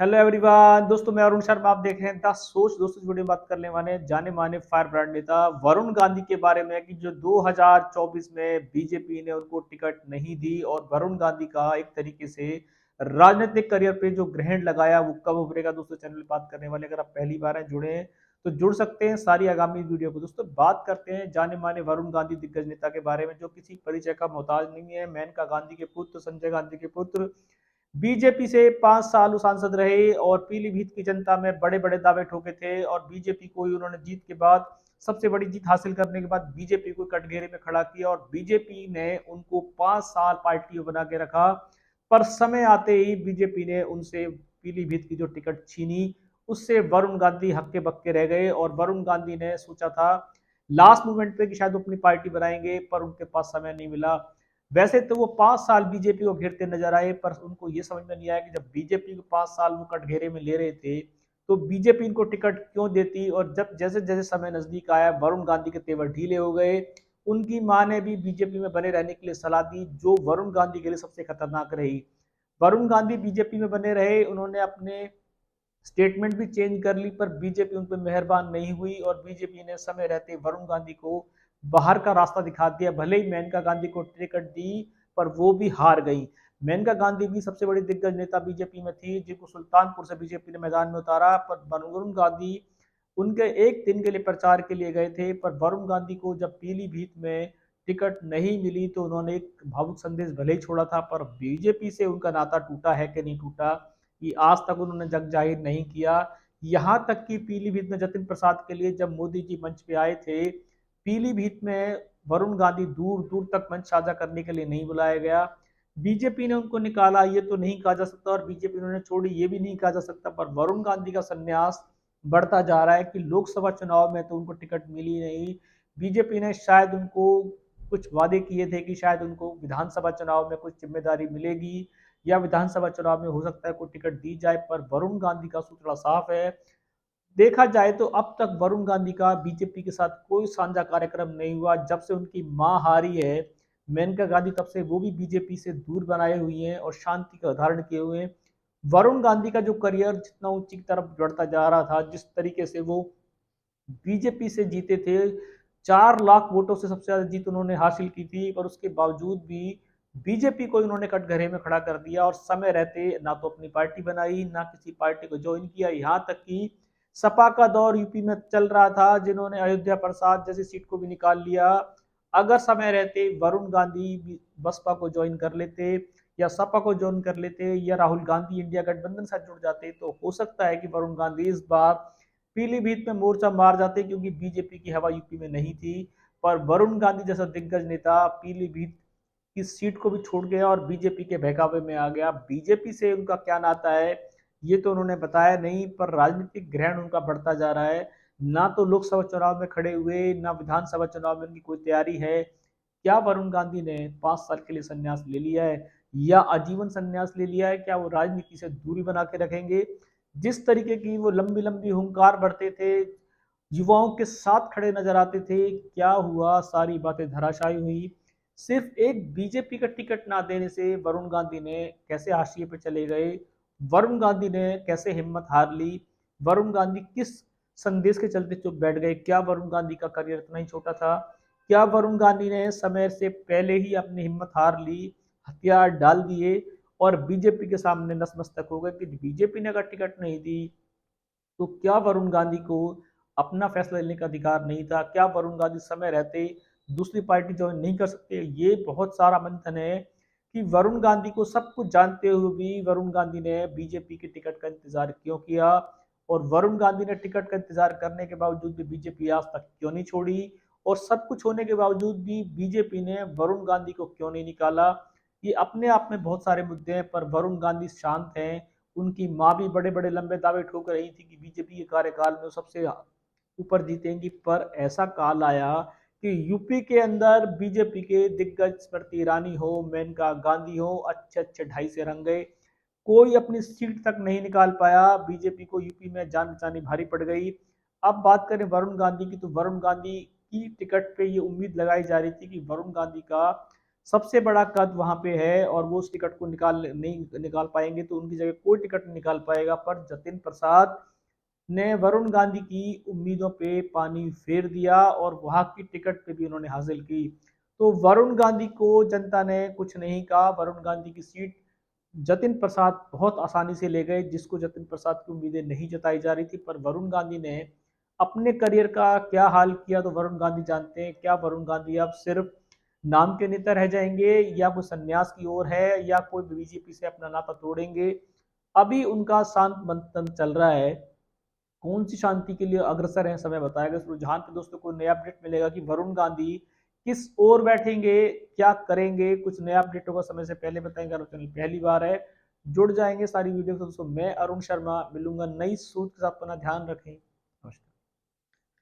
Hello everyone दोस्तों, मैं अरुण शर्मा। आप देख रहे हैं द सोच। दोस्तों, इस वीडियो में बात करने वाले हैं जाने माने फायर ब्रांड नेता वरुण गांधी के बारे में कि जो 2024 में बीजेपी ने उनको टिकट नहीं दी और वरुण गांधी का एक तरीके से राजनीतिक करियर पे जो ग्रहण लगाया वो कब उभरेगा। दोस्तों, चैनल पे बात करने वाले, अगर आप पहली बार हैं जुड़े हैं तो जुड़ सकते हैं सारी आगामी वीडियो को। दोस्तों, बात करते हैं जाने माने वरुण गांधी दिग्गज नेता के बारे में जो किसी परिचय का मोहताज नहीं है। मेनका गांधी के पुत्र, संजय गांधी के पुत्र, बीजेपी से 5 साल सांसद रहे और पीलीभीत की जनता में बड़े बड़े दावे ठोके थे और बीजेपी को ही उन्होंने जीत के बाद, सबसे बड़ी जीत हासिल करने के बाद बीजेपी को कटघरे में खड़ा किया और बीजेपी ने उनको 5 साल पार्टी बना के रखा। पर समय आते ही बीजेपी ने उनसे पीलीभीत की जो टिकट छीनी, उससे वरुण गांधी हक्के बक्के रह गए और वरुण गांधी ने सोचा था लास्ट मोमेंट पे कि शायद वो अपनी पार्टी बनाएंगे, पर उनके पास समय नहीं मिला। वैसे तो वो 5 साल बीजेपी को घेरते नजर आए, पर उनको ये समझ में नहीं आया कि जब बीजेपी को 5 साल वो कटघेरे में ले रहे थे तो बीजेपी इनको टिकट क्यों देती। और जब जैसे जैसे समय नजदीक आया, वरुण गांधी के तेवर ढीले हो गए। उनकी मां ने भी बीजेपी में बने रहने के लिए सलाह दी, जो वरुण गांधी के लिए सबसे खतरनाक रही। वरुण गांधी बीजेपी में बने रहे, उन्होंने अपने स्टेटमेंट भी चेंज कर ली, पर बीजेपी उन पर मेहरबान नहीं हुई और बीजेपी ने समय रहते वरुण गांधी को बाहर का रास्ता दिखा दिया। भले ही मेनका गांधी को टिकट दी, पर वो भी हार गई। मेनका गांधी भी सबसे बड़ी दिग्गज नेता बीजेपी में थी, जिनको सुल्तानपुर से बीजेपी ने मैदान में उतारा, पर वरुण गांधी उनके एक दिन के लिए प्रचार के लिए गए थे। पर वरुण गांधी को जब पीलीभीत में टिकट नहीं मिली तो उन्होंने एक भावुक संदेश भले ही छोड़ा था, पर बीजेपी से उनका नाता टूटा है कि नहीं टूटा, ये आज तक उन्होंने जग जाहिर नहीं किया। यहाँ तक कि पीलीभीत में जतिन प्रसाद के लिए जब मोदी जी मंच पे आए थे, पीलीभीत में वरुण गांधी दूर दूर तक मंच साझा करने के लिए नहीं बुलाया गया। बीजेपी ने उनको निकाला ये तो नहीं कहा जा सकता और बीजेपी उन्होंने छोड़ी ये भी नहीं कहा जा सकता, पर वरुण गांधी का संन्यास बढ़ता जा रहा है कि लोकसभा चुनाव में तो उनको टिकट मिली नहीं। बीजेपी ने शायद उनको कुछ वादे किए थे कि शायद उनको विधानसभा चुनाव में कुछ जिम्मेदारी मिलेगी या विधानसभा चुनाव में हो सकता है कोई टिकट दी जाए, पर वरुण गांधी का सूत्र साफ है। देखा जाए तो अब तक वरुण गांधी का बीजेपी के साथ कोई साझा कार्यक्रम नहीं हुआ। जब से उनकी मां हारी है मेनका गांधी, तब से वो भी बीजेपी से दूर बनाए हुई हैं और शांति का धारण किए हुए हैं। वरुण गांधी का जो करियर जितना ऊंची की तरफ बढ़ता जा रहा था, जिस तरीके से वो बीजेपी से जीते थे, 4 लाख वोटों से सबसे ज्यादा जीत उन्होंने हासिल की थी, पर उसके बावजूद भी बीजेपी को इन्होंने कटघरे में खड़ा कर दिया और समय रहते ना तो अपनी पार्टी बनाई ना किसी पार्टी को ज्वाइन किया। यहाँ तक कि सपा का दौर यूपी में चल रहा था, जिन्होंने अयोध्या प्रसाद जैसी सीट को भी निकाल लिया। अगर समय रहते वरुण गांधी बसपा को ज्वाइन कर लेते या सपा को ज्वाइन कर लेते या राहुल गांधी इंडिया गठबंधन से जुड़ जाते, तो हो सकता है कि वरुण गांधी इस बार पीलीभीत में मोर्चा मार जाते, क्योंकि बीजेपी की हवा यूपी में नहीं थी। पर वरुण गांधी जैसा दिग्गज नेता पीलीभीत की सीट को भी छोड़ गया और बीजेपी के बहकावे में आ गया। बीजेपी से उनका क्या नाता है ये तो उन्होंने बताया नहीं, पर राजनीतिक ग्रहण उनका बढ़ता जा रहा है। ना तो लोकसभा चुनाव में खड़े हुए, ना विधानसभा चुनाव में उनकी कोई तैयारी है। क्या वरुण गांधी ने 5 साल के लिए संन्यास ले लिया है या आजीवन संन्यास ले लिया है? क्या वो राजनीति से दूरी बना के रखेंगे? जिस तरीके की वो लंबी लंबी हुंकार भरते थे, युवाओं के साथ खड़े नजर आते थे, क्या हुआ? सारी बातें धराशायी हुई। सिर्फ एक बीजेपी का टिकट ना देने से वरुण गांधी ने कैसे हाशिए पे चले गए? वरुण गांधी ने कैसे हिम्मत हार ली? वरुण गांधी किस संदेश के चलते चुप बैठ गए? क्या वरुण गांधी का करियर इतना ही छोटा था? क्या वरुण गांधी ने समय से पहले ही अपनी हिम्मत हार ली, हथियार डाल दिए और बीजेपी के सामने नतमस्तक हो गए कि बीजेपी ने अगर टिकट नहीं दी तो क्या वरुण गांधी को अपना फैसला लेने का अधिकार नहीं था? क्या वरुण गांधी समय रहते दूसरी पार्टी ज्वाइन नहीं कर सकते? ये बहुत सारा मंथन है कि वरुण गांधी को सब कुछ जानते हुए भी वरुण गांधी ने बीजेपी के टिकट का इंतजार क्यों किया, और वरुण गांधी ने टिकट का इंतजार करने के बावजूद भी बीजेपी आज तक क्यों नहीं छोड़ी, और सब कुछ होने के बावजूद भी बीजेपी ने वरुण गांधी को क्यों नहीं निकाला? ये अपने आप में बहुत सारे मुद्दे हैं, पर वरुण गांधी शांत हैं। उनकी मां भी बड़े बड़े लंबे दावे ठोक रही थी कि बीजेपी के कार्यकाल में सबसे ऊपर जीतेंगी, पर ऐसा काल आया कि यूपी के अंदर बीजेपी के दिग्गज स्मृति ईरानी हो, मेनका गांधी हो, अच्छे अच्छे ढाई से रंग गए, कोई अपनी सीट तक नहीं निकाल पाया। बीजेपी को यूपी में जान बचानी भारी पड़ गई। अब बात करें वरुण गांधी की, तो वरुण गांधी की टिकट पे ये उम्मीद लगाई जा रही थी कि वरुण गांधी का सबसे बड़ा कद वहां पे है और वो उस टिकट को नहीं निकाल पाएंगे, तो उनकी जगह कोई टिकट नहीं निकाल पाएगा। पर जतिन प्रसाद ने वरुण गांधी की उम्मीदों पे पानी फेर दिया और वहां की टिकट पे भी उन्होंने हासिल की। तो वरुण गांधी को जनता ने कुछ नहीं कहा, वरुण गांधी की सीट जतिन प्रसाद बहुत आसानी से ले गए, जिसको जतिन प्रसाद की उम्मीदें नहीं जताई जा रही थी। पर वरुण गांधी ने अपने करियर का क्या हाल किया तो वरुण गांधी जानते हैं। क्या वरुण गांधी अब सिर्फ नाम के नेता रह जाएंगे, या कोई संन्यास की ओर है, या कोई बीजेपी से अपना नाता तोड़ेंगे? अभी उनका शांत मंथन चल रहा है। कौन सी शांति के लिए अग्रसर है, समय बताएगा। इस रुझान पे दोस्तों को नया अपडेट मिलेगा कि वरुण गांधी किस ओर बैठेंगे, क्या करेंगे। कुछ नया अपडेट होगा समय से पहले बताएंगे। अगर चैनल पहली बार है, जुड़ जाएंगे सारी वीडियो से। दोस्तों मैं अरुण शर्मा मिलूंगा नई सोच के साथ, अपना ध्यान रखें।